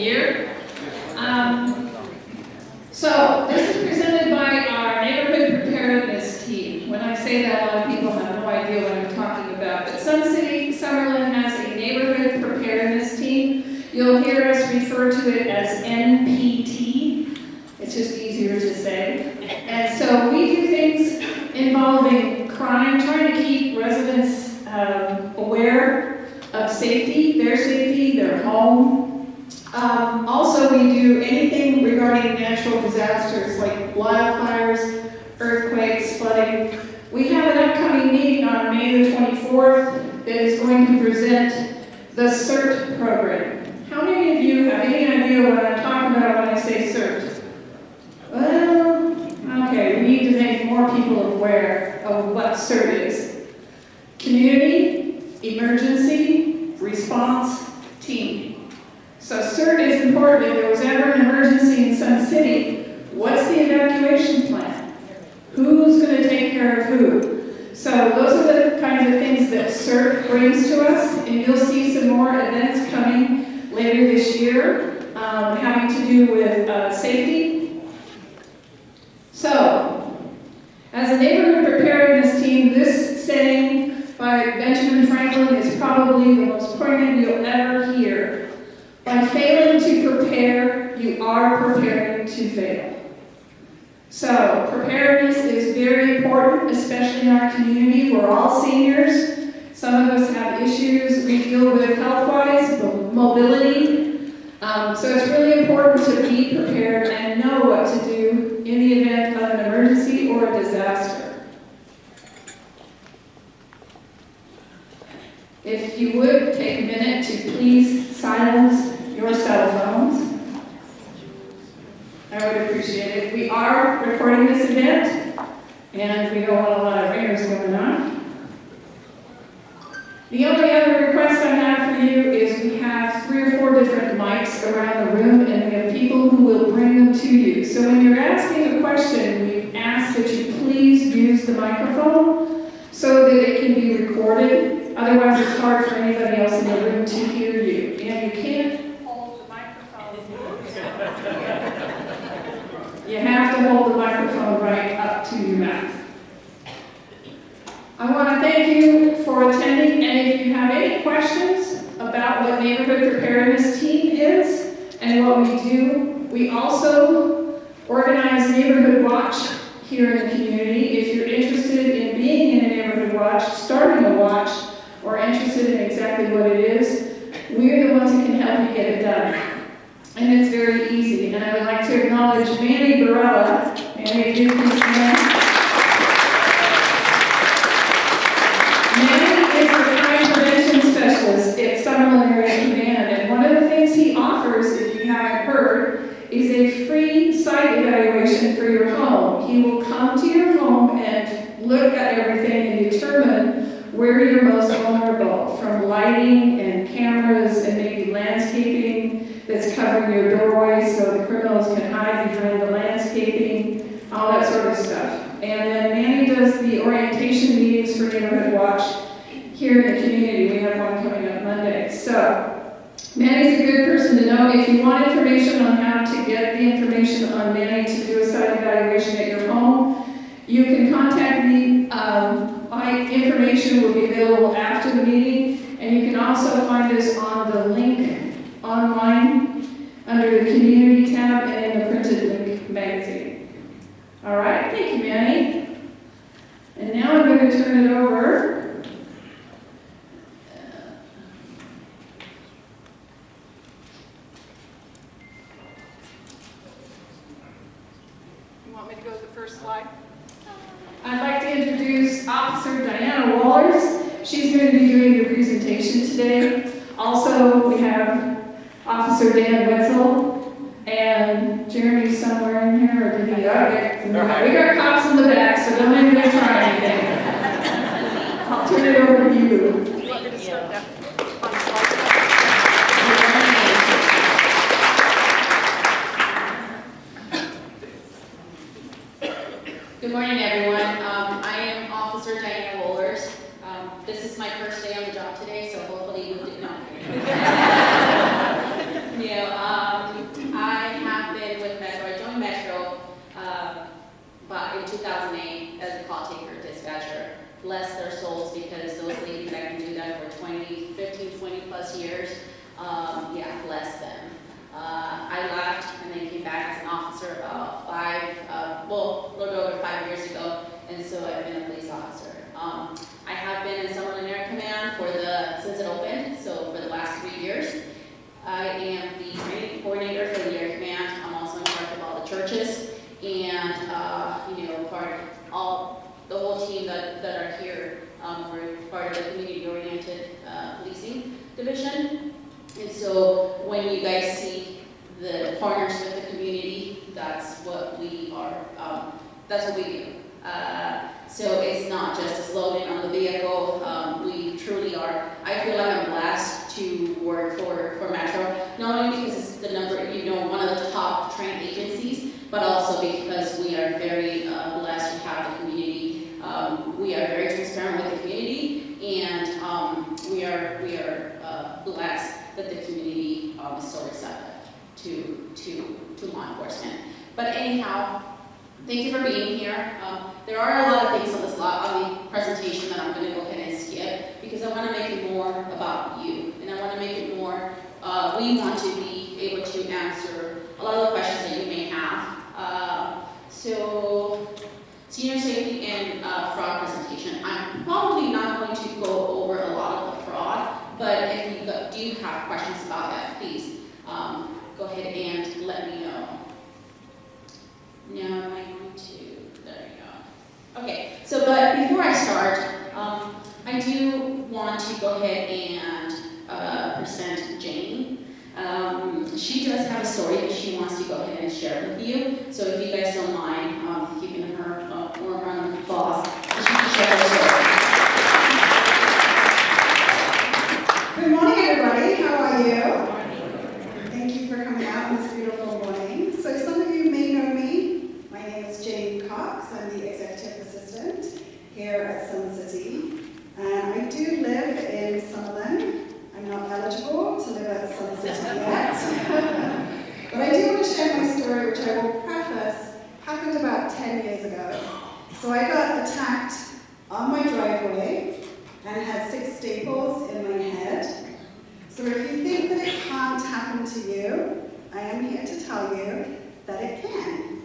year. So this is presented by our neighborhood preparedness team. When I say that, a lot of people have no idea what I'm talking about. But Sun City, Summerlin has a neighborhood preparedness team. You'll hear us refer to it as NPT. It's just easier to say. And so we do things involving crime, trying to keep residents aware of safety, their home. Also, we do anything regarding natural disasters like wildfires, earthquakes, flooding. We have an upcoming meeting on May the 24th that is going to present the CERT program. How many of you have any idea what I'm talking about when I say CERT? Well, okay, we need to make more people aware of what CERT is. Community Emergency Response Team. So CERT is important. If there was ever an emergency in Sun City, what's the evacuation plan? Who's going to take care of who? So those are the kinds of things that CERT brings to us, and you'll see some more events coming later this year having to do with safety. So, as a neighborhood preparedness team, this saying by Benjamin Franklin is probably the most poignant you'll ever hear. By failing to prepare, you are preparing to fail. So, preparedness is very important, especially in our community. We're all seniors. Some of us have issues we deal with health-wise, mobility. So it's really important to be prepared and know what to do in the event of an emergency or a disaster. If you would take a minute to please silence your cell phones, I would appreciate it. We are recording this event, and we don't want a lot of ringers going on. The only other request I have for you is we have 3 or 4 different mics around the room, and we have people who will bring them to you. So when you're asking a question, we ask that you please use the microphone so that it can be recorded. Otherwise, it's hard for anybody else in the room to hear you. And you can't hold the microphone. You have to hold the microphone right up to your mouth. I want to thank you for attending, and if you have any questions about what Neighborhood Preparedness Team is and what we do, we also organize Neighborhood Watch here in the community. If you're interested in being in a Neighborhood Watch, starting a watch, or interested in exactly what it is, we're the ones that can help you get it done. And it's very easy. And I would like to acknowledge Manny Barella. Manny, if you please stand. Manny is the crime prevention specialist at Summerlin Area Command, and one of the things he offers, if you haven't heard, is a free site evaluation for your home. He will come to your home and look at everything and determine where you're most vulnerable, from lighting and cameras and maybe landscaping that's covering your doorways so the criminals can hide behind the landscaping, all that sort of stuff. And then Manny does the orientation meetings for Neighborhood Watch here in the community. We have one coming up Monday. So Manny's a good person to know. If you want information on how to get the information on Manny to do a site evaluation at your home, you can contact me. My information will be available after the meeting, and you can also find us on the link online under the community tab and in the printed link magazine. All right, thank you, Manny. And now I'm going to turn it over. You want me to go to the first slide? I'd like to introduce Officer Diana Wallers. She's going to be doing your presentation today. Also, we have Officer Dan Wetzel and Jeremy somewhere in here. Or did he? Okay. We got cops in the back, so don't even try anything. I'll turn it over to you. You want me to start that on slide? Good morning, everyone. I am Officer Diana Wohlers. This is my first day on the job today, so hopefully you did not hear me. that are here, we're part of the community-oriented policing division. And so when you guys see the partners with the community, that's what we are, that's what we do. So it's not just a slogan on the vehicle. We truly are. I feel like I'm blessed to work for Metro, not only because it's the one of the top trained agencies, but also because we are very blessed to have the community. We are very transparent with the community, and we are blessed that the community is so receptive to law enforcement. But anyhow, thank you for being here. There are a lot of things on the presentation that I'm going to go ahead and skip because I want to make it more about you, and I want to make it more. We want to be able to answer a lot of the questions that you may have. So, senior safety and fraud presentation. I'm probably not going to go over a lot of the fraud, but if you do have questions about that, please go ahead and let me know. Now am I going to, there we go. Okay, so but before I start, I do want to go ahead and present Jane. She does have a story that she wants to go ahead and share with you. So if you guys don't mind keeping her warm around the applause, she can share her story. Good morning, everybody. How are you? Thank you for coming out on this beautiful morning. So some of you may know me. My name is Jane Cox. I'm the executive assistant here at Sun City. And I do live in Summerlin. I'm not eligible to live at Sun City yet. But I do want to share my story, which I will preface, happened about 10 years ago. So I got attacked on my driveway and had 6 staples in my head. So if you think that it can't happen to you, I am here to tell you that it can.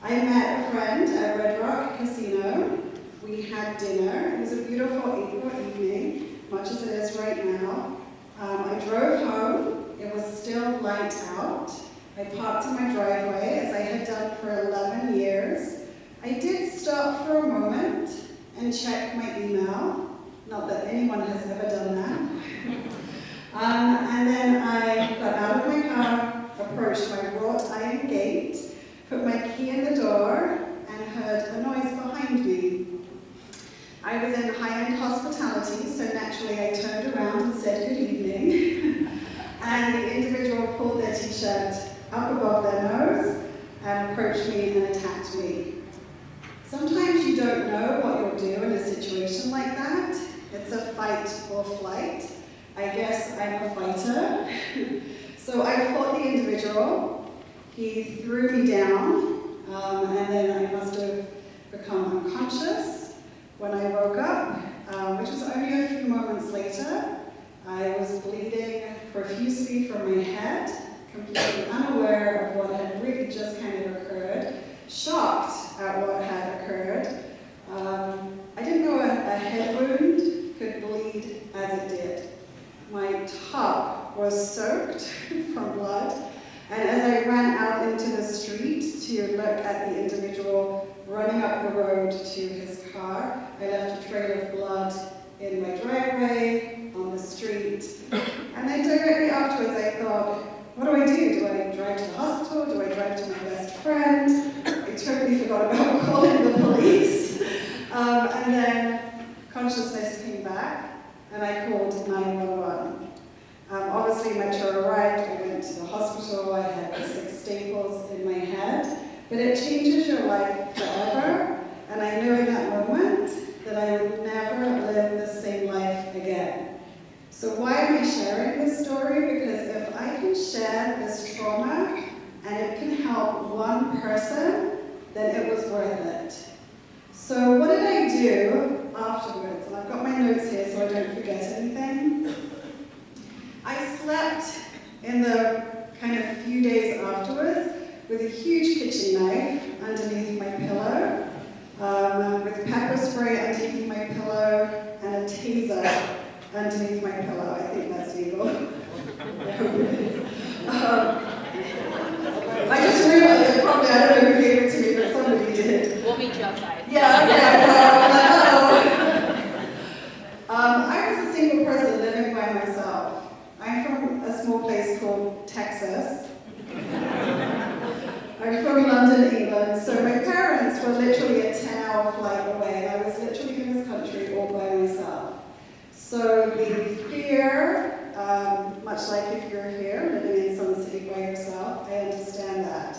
I met a friend at Red Rock Casino. We had dinner. It was a beautiful April evening, much as it is right now. I drove home. It was still light out. I parked in my driveway, as I had done for 11 years. I did stop for a moment and check my email. Not that anyone has ever done that. And then I got out of my car, approached my wrought iron gate, put my key in the door, and heard a noise behind me. I was in high-end hospitality, so naturally I turned around and said good evening. And the individual pulled their t-shirt up above their nose and approached me and attacked me. Sometimes you don't know what you'll do in a situation like that. It's a fight or flight. I guess I'm a fighter. So I fought the individual. He threw me down, and then I must have become unconscious. When I woke up, which was only a few moments later, I was bleeding profusely from my head, completely unaware of what had really just kind of occurred, shocked at what had occurred. I didn't know a head wound could bleed as it did. My top was soaked from blood, and as I ran out into the street to look at the individual running up the road to his car, I left a trail of blood in my driveway, on the street. And then directly afterwards I thought, what do? Do I drive to the hospital? Do I drive to my best friend? I totally forgot about calling the police. And then consciousness came back, and I called 911. Obviously, Metro arrived. I went to the hospital. I had the 6 staples in my head. But it changes your life forever. And I knew in that moment that I would never live the same life again. So why am I sharing this story? Because if I can share this trauma and it can help one person, then it was worth it. So what did I do afterwards? And I've got my notes here so I don't forget anything. I slept in the kind of few days afterwards with a huge kitchen knife underneath my pillow, with pepper spray underneath my pillow, and a taser underneath my pillow. I think that's legal. I just realized that probably, I don't know who gave it to me, but somebody did. We'll meet you outside. Yeah, okay, were literally a 10-hour flight away, and I was literally in this country all by myself. So the fear, much like if you're here living in some city by yourself, I understand that.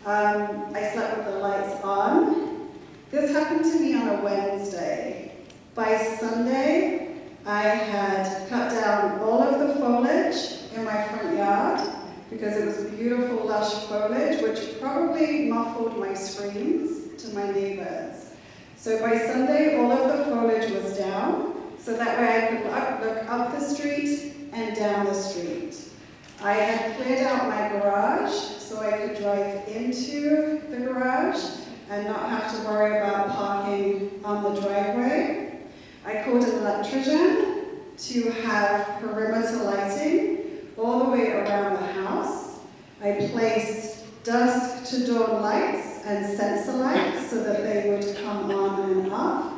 I slept with the lights on. This happened to me on a Wednesday. By Sunday, I had cut down all of the foliage in my front yard because it was beautiful, lush foliage, which probably muffled my screams to my neighbors. So by Sunday, all of the foliage was down, so that way I could look up the street and down the street. I had cleared out my garage so I could drive into the garage and not have to worry about parking on the driveway. I called an electrician to have perimeter lighting all the way around the house. I placed dusk to dawn lights and sensor lights so that they would come on and off.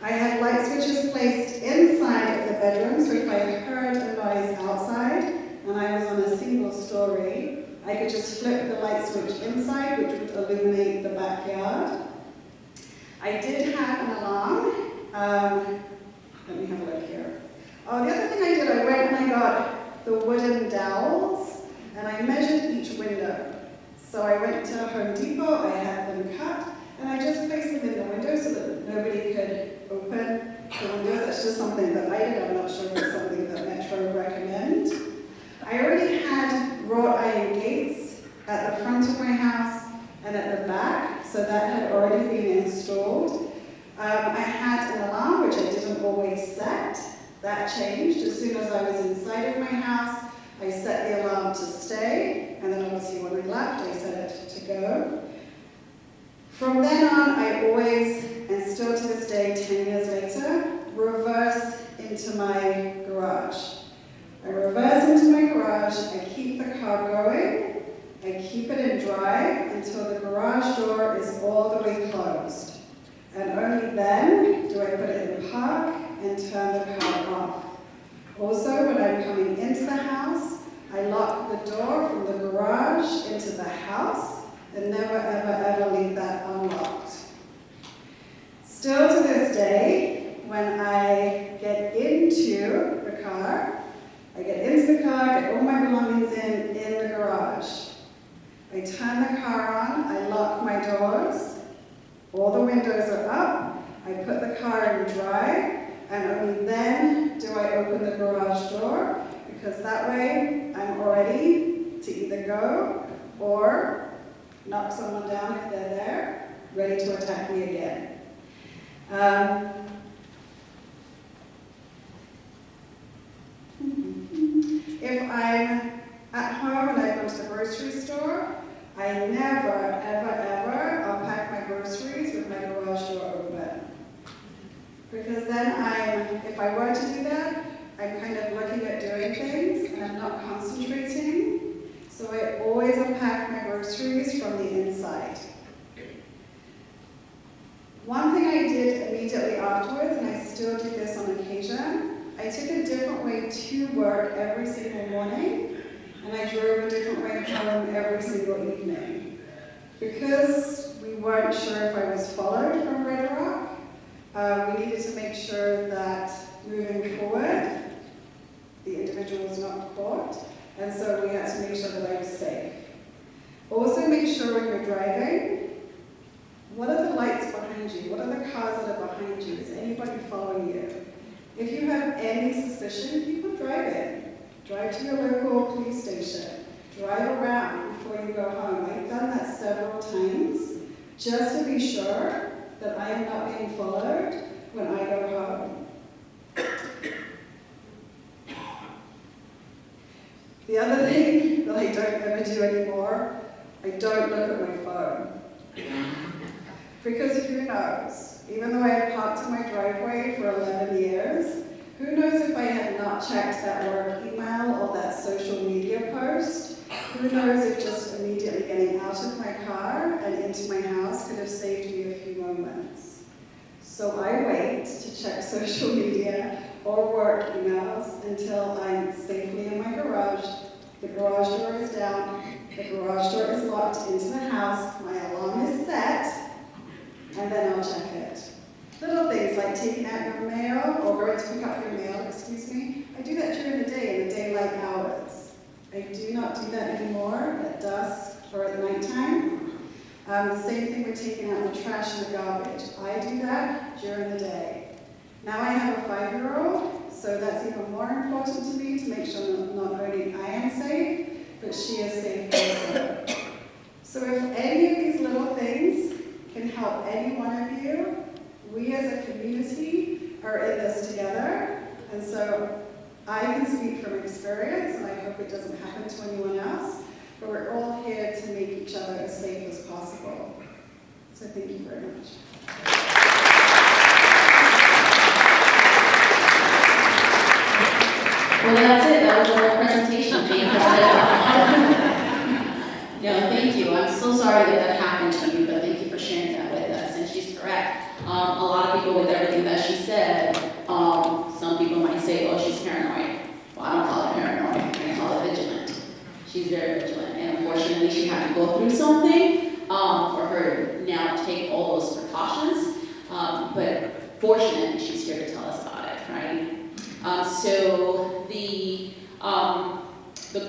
I had light switches placed inside of the bedroom, so if I heard a noise outside and I was on a single story, I could just flip the light switch inside, which would illuminate the backyard. I did have an alarm. Let me have a look here. Oh, the other thing I did, I went and I got the wooden dowels, and I measured each window. So I went to Home Depot, I had them cut, and I just placed them in the window so that nobody could open the windows. That's just something that I did. I'm not sure if it's something that Metro would recommend. I already had wrought iron gates at the front of my house and at the back, so that had already been installed. I had an alarm, which I didn't always set. That changed. As soon as I was inside of my house, I set the alarm to stay, and then obviously when I left, I set it to go. From then on, I always, and still to this day, 10 years later, reverse into my garage. I reverse into my garage, I keep the car going, I keep it in drive until the garage door is all the way closed. And only then do I put it in park and turn the car off. Also, when I'm coming into the house, I lock the door from the garage into the house and never, ever, ever leave that unlocked. Still to this day, when I get into the car, get all my belongings in the garage. I turn the car on, I lock my doors, all the windows are up, I put the car in drive, and only then do I open the garage door, because that way I'm ready to either go or knock someone down if they're there, ready to attack me again. If I'm at home and I go to the grocery store, I never, ever, ever unpack my groceries with my garage door open. Because then if I were to do that, I'm kind of looking at doing things and I'm not concentrating. So I always unpack my groceries from the inside. One thing I did immediately afterwards, and I still do this on occasion, I took a different way to work every single morning, and I drove a different way home every single evening. Because we weren't sure if I was followed from Red Rock, we needed to make sure that moving forward, the individual was not caught, and so we had to make sure that I was safe. Also make sure when you're driving, what are the lights behind you? What are the cars that are behind you? Is anybody following you? If you have any suspicion, people drive in. Drive to your local police station. Drive around before you go home. I've done that several times just to be sure that I am not being followed when I go home. The other thing that I don't ever do anymore, I don't look at my phone. Because who knows? Even though I had parked in my driveway for 11 years, who knows if I had not checked that work email or that social media post? Who knows if just immediately getting out of my car and into my house could have saved me a few moments. So I wait to check social media or work emails until I'm safely in my garage. The garage door is down, the garage door is locked into the house, my alarm is set, and then I'll check it. Little things like taking out your mail or going to pick up your mail, excuse me. I do that during the day, in the daylight hours. I do not do that anymore at dusk or at nighttime. The same thing with taking out the trash and the garbage. I do that during the day. Now I have a 5-year-old, so that's even more important to me to make sure not only I am safe, but she is safe also. So if any of these little things can help any one of you, we as a community are in this together. And so I can speak from experience, and I hope it doesn't happen to anyone else, but we're all here to make each other as safe as possible. So thank you very much. Well, that's it. That was the whole presentation, Jane. No, thank you. I'm so sorry that that happened to you, but thank you for sharing that with us. And she's correct. A lot of people, with everything that she said, some people might say, oh, she's paranoid. Well, I don't call it paranoid. I call it vigilant. She's very vigilant. And unfortunately, she had to go through something for her now to take all those precautions. But fortunately, she's here to tell us about it, right? So the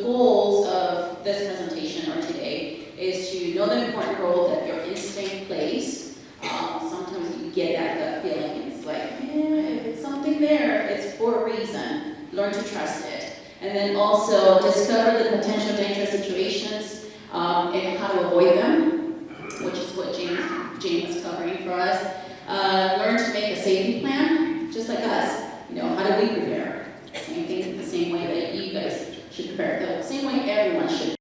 goals of this presentation or today is to know the important role that your instinct plays. Sometimes you get that gut feeling, and it's like, if it's something there, it's for a reason. Learn to trust it. And then also discover the potential dangerous situations and how to avoid them, which is what Jane was covering for us. Learn to make a safety plan, just like us. How do we prepare? Same thing, the same way that you guys should prepare, the same way everyone should